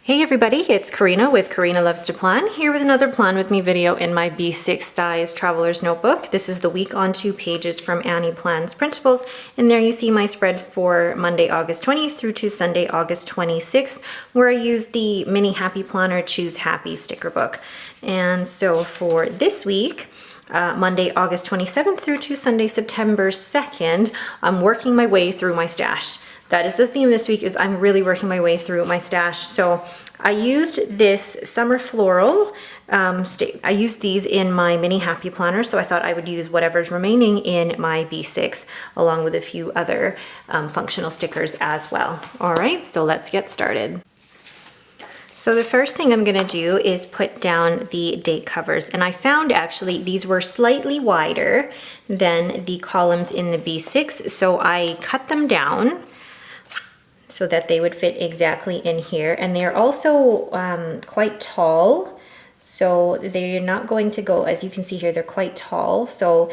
Hey everybody, it's Karina with Karina Loves to Plan, here with another Plan With Me video in my B6 size Traveler's Notebook. This is the week on 2 pages from Annie Plans Printables, and there you see my spread for Monday, August 20th through to Sunday, August 26th, where I use the Mini Happy Planner Choose Happy sticker book. And so for this week, Monday, August 27th through to Sunday, September 2nd, I'm working my way through my stash. That is the theme this week, is I'm really working my way through my stash. So I used this summer floral, I used these in my mini happy planner, so I thought I would use whatever's remaining in my B6 along with a few other functional stickers as well. All right, so let's get started. So the first thing I'm gonna do is put down the date covers, and I found actually these were slightly wider than the columns in the B6, so I cut them down so that they would fit exactly in here. And they're also quite tall, so they're not going to go, as you can see here, they're quite tall, so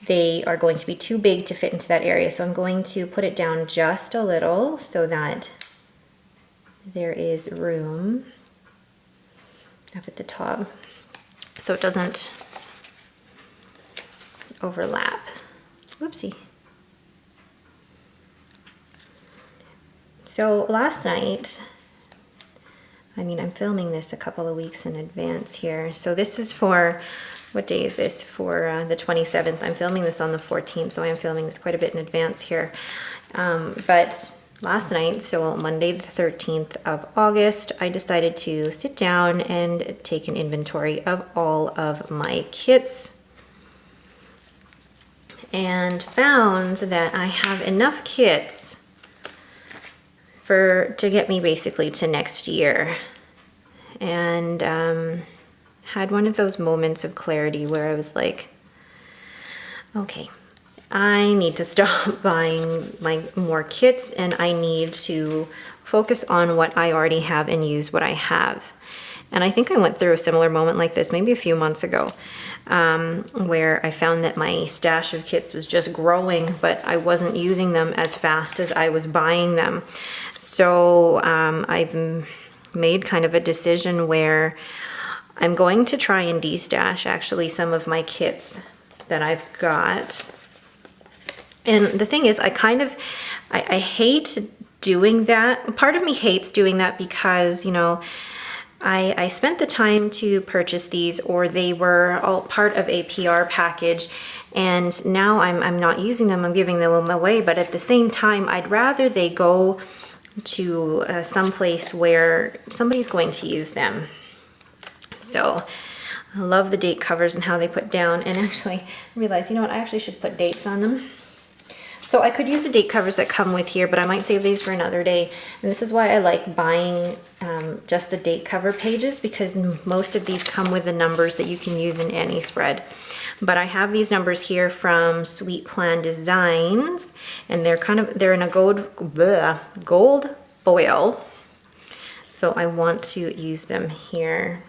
they are going to be too big to fit into that area. So I'm going to put it down just a little so that there is room up at the top so it doesn't overlap. Whoopsie. So last night, I'm filming this a couple of weeks in advance here. So this is for, what day is this? For the 27th. I'm filming this on the 14th, so I am filming this quite a bit in advance here. But last night, so Monday the 13th of August, I decided to sit down and take an inventory of all of my kits. And found that I have enough kits to get me basically to next year, and had one of those moments of clarity where I was like, okay, I need to stop buying more kits, and I need to focus on what I already have and use what I have. And I think I went through a similar moment like this maybe a few months ago, where I found that my stash of kits was just growing, but I wasn't using them as fast as I was buying them. So I've made kind of a decision where I'm going to try and de-stash actually some of my kits that I've got. And the thing is, I hate doing that. Part of me hates doing that because, I spent the time to purchase these, or they were all part of a PR package, and now I'm not using them, I'm giving them away, but at the same time, I'd rather they go to some place where somebody's going to use them. So I love the date covers and how they put down, and actually I realized, I actually should put dates on them. So I could use the date covers that come with here, but I might save these for another day. And this is why I like buying just the date cover pages, because most of these come with the numbers that you can use in any spread. But I have these numbers here from Sweet Plan Designs, and they're in a gold foil. So I want to use them here.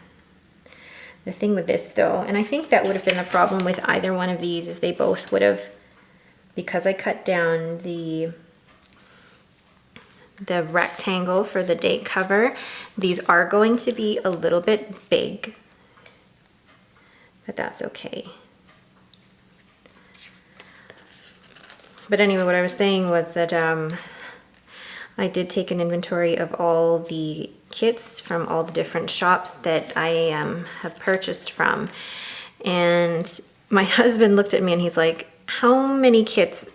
The thing with this though, and I think that would have been the problem with either one of these, is they both would have, because I cut down the rectangle for the date cover, these are going to be a little bit big, but that's okay. But anyway, what I was saying was that I did take an inventory of all the kits from all the different shops that I have purchased from, and my husband looked at me and he's like, how many kits,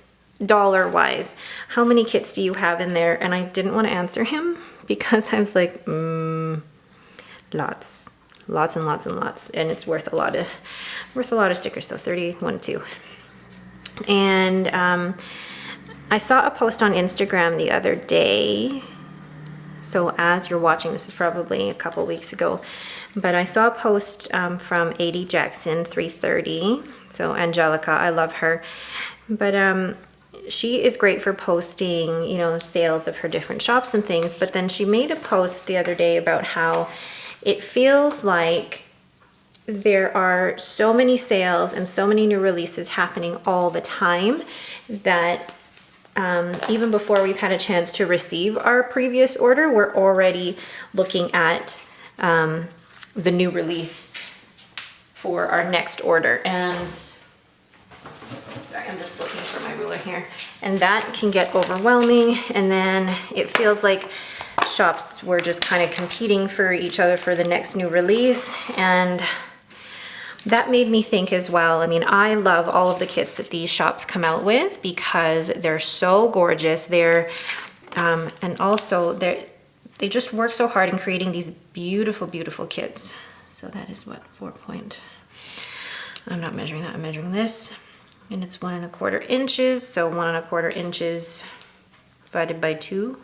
dollar-wise, how many kits do you have in there? And I didn't want to answer him because I was like, lots and lots and lots, and it's worth a lot of stickers. So 31 too. And I saw a post on Instagram the other day. So as you're watching, this is probably a couple weeks ago, but I saw a post from AD Jackson 330. So Angelica, I love her, but she is great for posting, sales of her different shops and things. But then she made a post the other day about how it feels like there are so many sales and so many new releases happening all the time that even before we've had a chance to receive our previous order, we're already looking at the new release for our next order. And sorry, I'm just looking for my ruler here. And that can get overwhelming. And then it feels like shops were just kind of competing for each other for the next new release. And that made me think as well. I mean, I love all of the kits that these shops come out with because they're so gorgeous. And also they just work so hard in creating these beautiful, beautiful kits. So that is what, I'm not measuring that, I'm measuring this. And it's 1 1/4 inches. So 1 1/4 inches divided by 2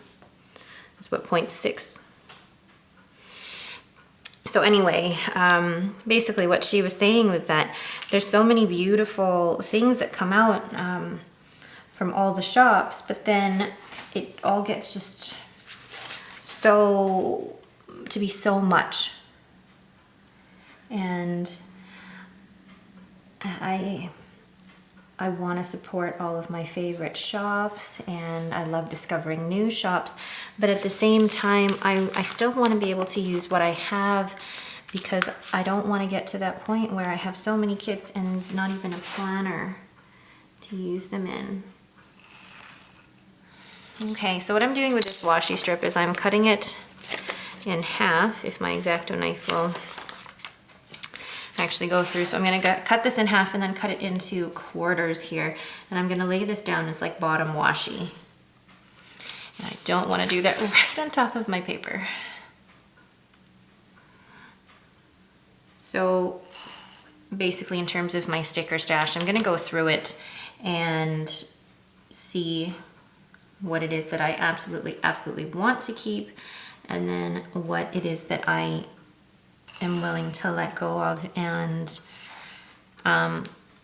is what, 0.6. So anyway, basically what she was saying was that there's so many beautiful things that come out from all the shops, but then it all gets just to be so much. And I want to support all of my favorite shops, and I love discovering new shops, but at the same time I still want to be able to use what I have, because I don't want to get to that point where I have so many kits and not even a planner to use them in. Okay, so what I'm doing with this washi strip is I'm cutting it in half, if my X-Acto knife will actually go through. So I'm gonna cut this in half and then cut it into quarters here. And I'm gonna lay this down as like bottom washi. And I don't wanna do that right on top of my paper. So basically in terms of my sticker stash, I'm gonna go through it and see what it is that I absolutely, absolutely want to keep, and then what it is that I am willing to let go of and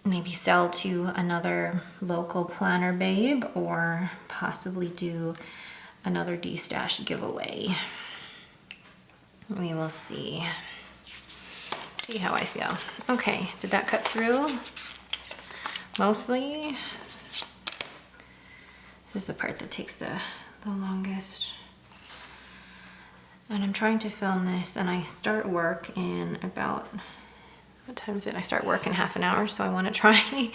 maybe sell to another local planner babe, or possibly do another D-stash giveaway. We will see how I feel. Okay, did that cut through? Mostly. This is the part that takes the longest. And I'm trying to film this, and I start work in about, what time is it? I start work in half an hour, so I want to try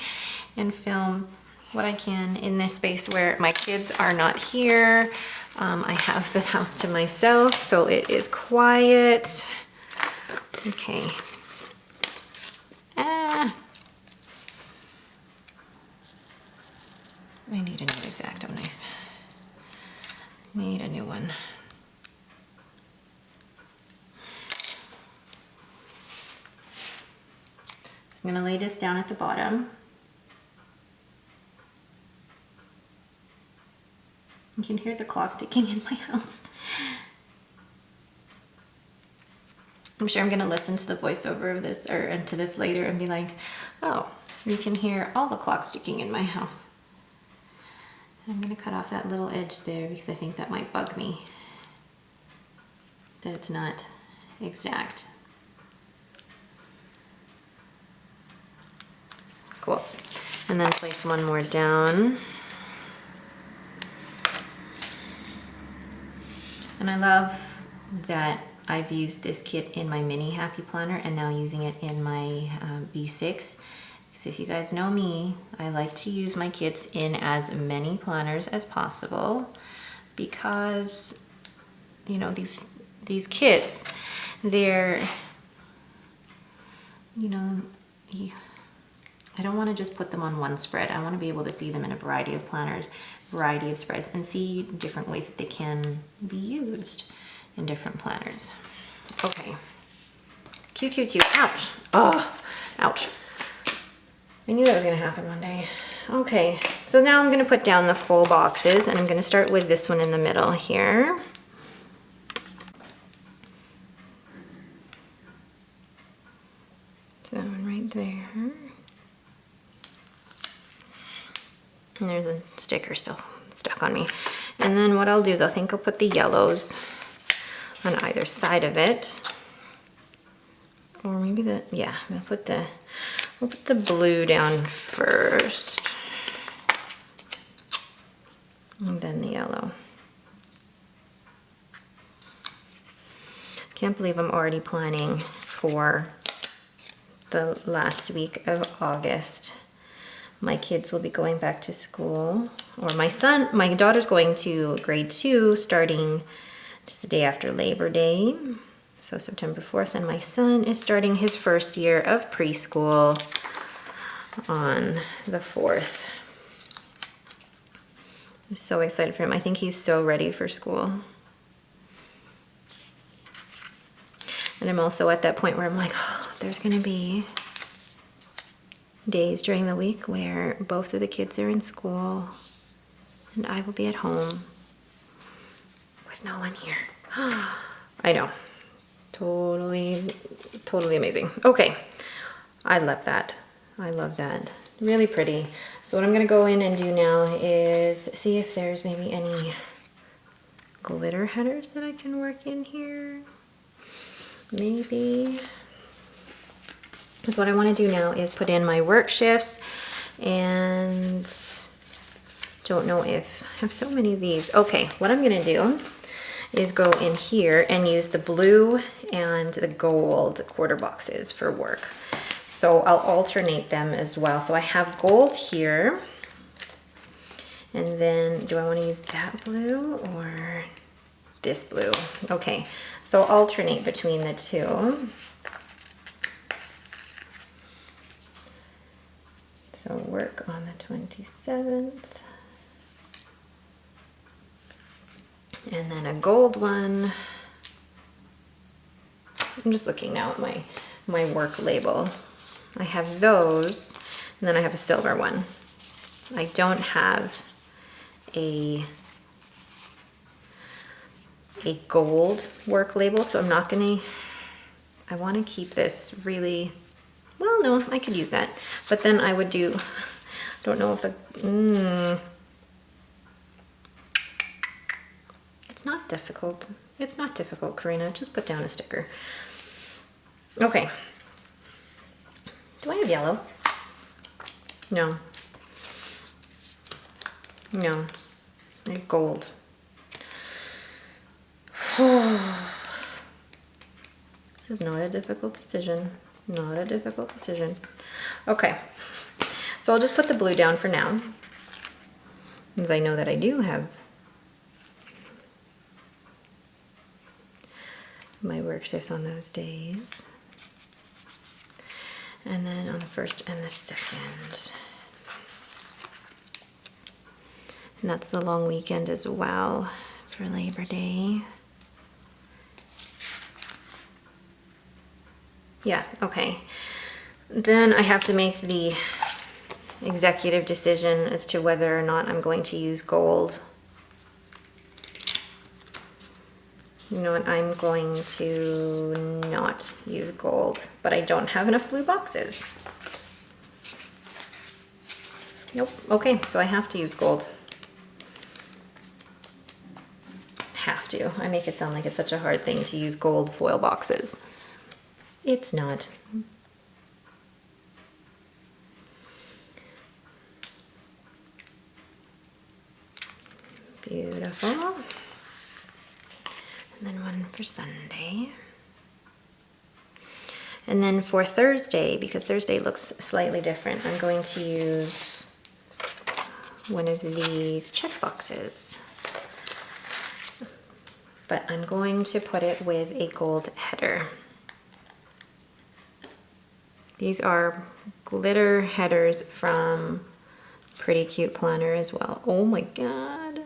and film what I can in this space where my kids are not here. I have the house to myself, so it is quiet. Okay. I need a new X-Acto knife. Need a new one. So I'm gonna lay this down at the bottom. You can hear the clock ticking in my house. I'm sure I'm gonna listen to the voiceover of this, or into this later, and be like, oh, you can hear all the clocks ticking in my house. I'm gonna cut off that little edge there because I think that might bug me, that it's not exact. Cool. And then place one more down. And I love that I've used this kit in my mini Happy Planner and now using it in my B6. So if you guys know me, I like to use my kits in as many planners as possible, because, you know, these kits, they're, you know, I don't want to just put them on one spread. I want to be able to see them in a variety of planners, variety of spreads, and see different ways that they can be used in different planners. Okay. Cute, cute, cute. Ouch. Oh, ouch. I knew that was going to happen one day. Okay, so now I'm going to put down the full boxes, and I'm going to start with this one in the middle here. So that one right there. And there's a sticker still stuck on me. And then what I'll do is I think I'll put the yellows on either side of it. Or maybe yeah, we'll put the blue down first. can't believe I'm already planning for the last week of August. My kids will be going back to school, or my daughter's going to grade 2 starting just the day after Labor Day, so September 4th, and my son is starting his first year of preschool on the 4th. I'm so excited for him. I think he's so ready for school. And I'm also at that point where I'm like, oh, there's gonna be days during the week where both of the kids are in school and I will be at home with no one here. I know. Totally amazing. Okay. I love that. I love that. Really pretty. So what I'm going to go in and do now is see if there's maybe any glitter headers that I can work in here. Maybe. Because what I want to do now is put in my work shifts, and don't know if I have so many of these. Okay, what I'm going to do is go in here and use the blue and the gold quarter boxes for work. So I'll alternate them as well. So I have gold here, and then do I want to use that blue or this blue? Okay, so I'll alternate between the two. So work on the 27th. And then a gold one. I'm just looking now at my work label. I have those, and then I have a silver one. I don't have a gold work label, so I'm not gonna, I wanna keep this really, well, no, I could use that. But then I would do, don't know if it's not difficult. It's not difficult, Karina. Just put down a sticker. Okay. Do I have yellow? No. No. I have gold. This is not a difficult decision. Not a difficult decision. Okay. So I'll just put the blue down for now, because I know that I do have my work shifts on those days. And then on the 1st and the 2nd. And that's the long weekend as well for Labor Day. Yeah, okay. Then I have to make the executive decision as to whether or not I'm going to use gold. You know what, I'm going to not use gold, but I don't have enough blue boxes. Nope, okay, so I have to use gold. Have to. I make it sound like it's such a hard thing to use gold foil boxes. It's not. Beautiful. And then one for Sunday. And then for Thursday, because Thursday looks slightly different, I'm going to use one of these check boxes. But I'm going to put it with a gold header. These are glitter headers from Pretty Cute Planner as well. Oh my God.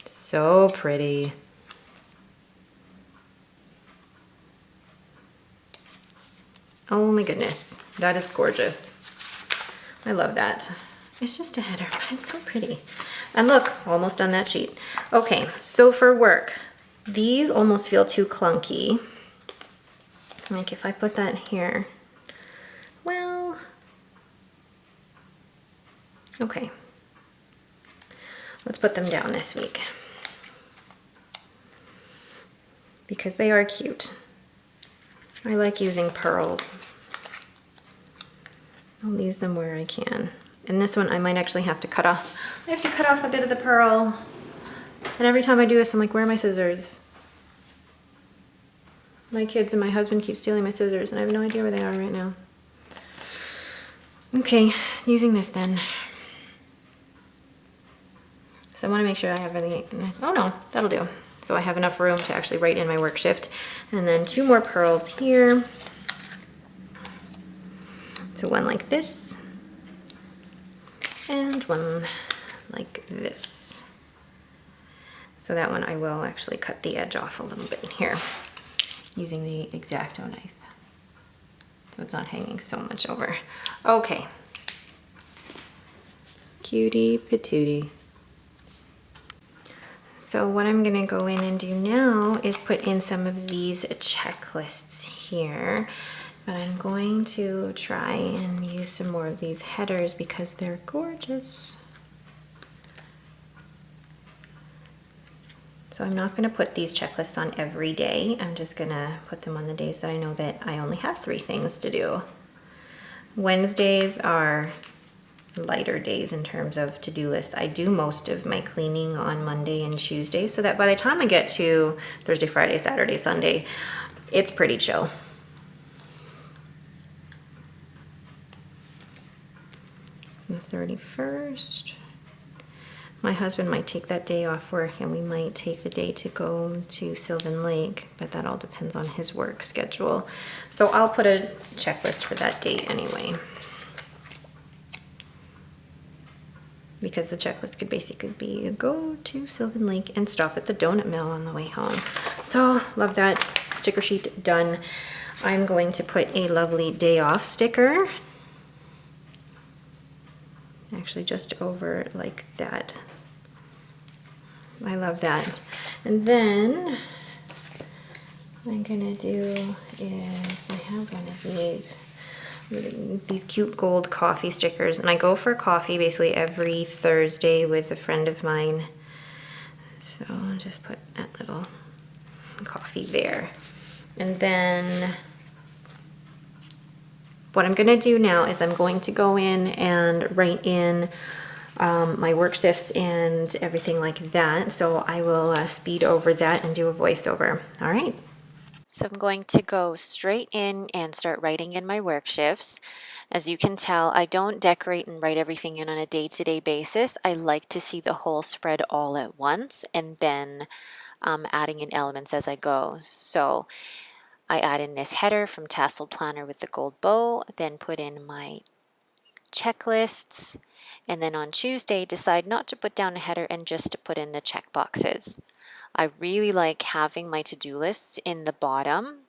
So pretty. Oh my goodness, that is gorgeous. I love that. It's just a header, but it's so pretty. And look, almost on that sheet. Okay, so for work, these almost feel too clunky. Like if I put that here, well, okay. Let's put them down this week, because they are cute. I like using pearls. I'll use them where I can. And this one I might actually have to cut off. I have to cut off a bit of the pearl And every time I do this, I'm like, where are my scissors? My kids and my husband keep stealing my scissors, and I have no idea where they are right now. Okay, using this then. So I want to make sure I have everything. Oh no, that'll do. So I have enough room to actually write in my work shift. And then 2 more pearls here. So one like this, and one like this. So that one I will actually cut the edge off a little bit here using the X-Acto knife. So it's not hanging so much over. Okay. Cutie patootie. So what I'm gonna go in and do now is put in some of these checklists here. But I'm going to try and use some more of these headers because they're gorgeous. So I'm not gonna put these checklists on every day. I'm just gonna put them on the days that I know that I only have 3 things to do. Wednesdays are lighter days in terms of to-do lists. I do most of my cleaning on Monday and Tuesday, so that by the time I get to Thursday, Friday, Saturday, Sunday, it's pretty chill. The 31st. My husband might take that day off work and we might take the day to go to Sylvan Lake, but that all depends on his work schedule. So I'll put a checklist for that date anyway. Because the checklist could basically be go to Sylvan Lake and stop at the donut mill on the way home. So love that. Sticker sheet done. I'm going to put a lovely day off sticker. Actually just over like that. I love that. And then what I'm gonna do is I have one of these cute gold coffee stickers, and I go for coffee basically every Thursday with a friend of mine. So I'll just put that little coffee there. And then what I'm gonna do now is I'm going to go in and write in my work shifts and everything like that. So I will speed over that and do a voiceover. All right. So I'm going to go straight in and start writing in my work shifts. As you can tell, I don't decorate and write everything in on a day-to-day basis. I like to see the whole spread all at once and then adding in elements as I go. So I add in this header from Tassel Planner with the gold bow, then put in my checklists, and then on Tuesday decide not to put down a header and just to put in the check boxes. I really like having my to-do lists in the bottom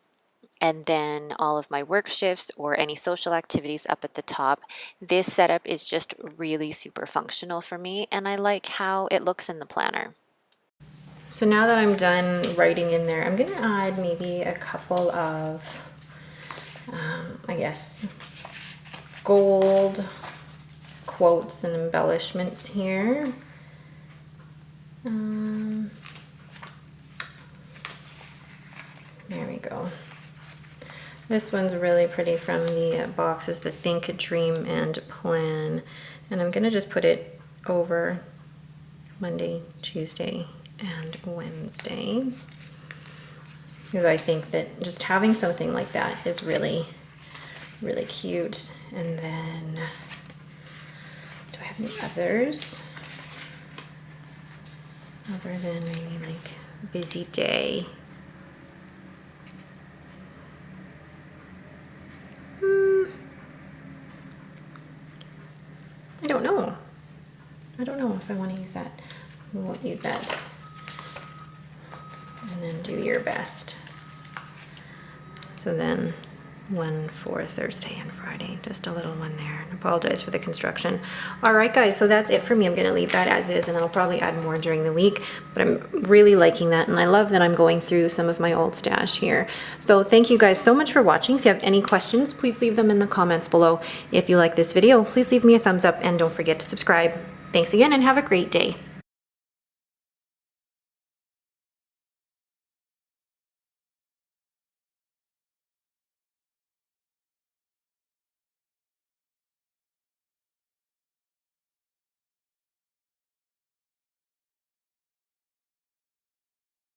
and then all of my work shifts or any social activities up at the top. This setup is just really super functional for me, and I like how it looks in the planner. So now that I'm done writing in there, I'm gonna add maybe a couple of, I guess, gold quotes and embellishments here. There we go. This one's really pretty from the boxes, the Think, Dream, and Plan. And I'm gonna just put it over Monday, Tuesday, and Wednesday. Because I think that just having something like that is really, really cute. And then, do I have any others? Other than maybe like busy day. I don't know. I don't know if I want to use that. We won't use that. And then do your best. So then one for Thursday and Friday, just a little one there. I apologize for the construction. All right, guys, so that's it for me. I'm gonna leave that as is, and I'll probably add more during the week, but I'm really liking that, and I love that I'm going through some of my old stash here. So thank you guys so much for watching. If you have any questions, please leave them in the comments below. If you like this video, please leave me a thumbs up, and don't forget to subscribe. Thanks again, and have a great day.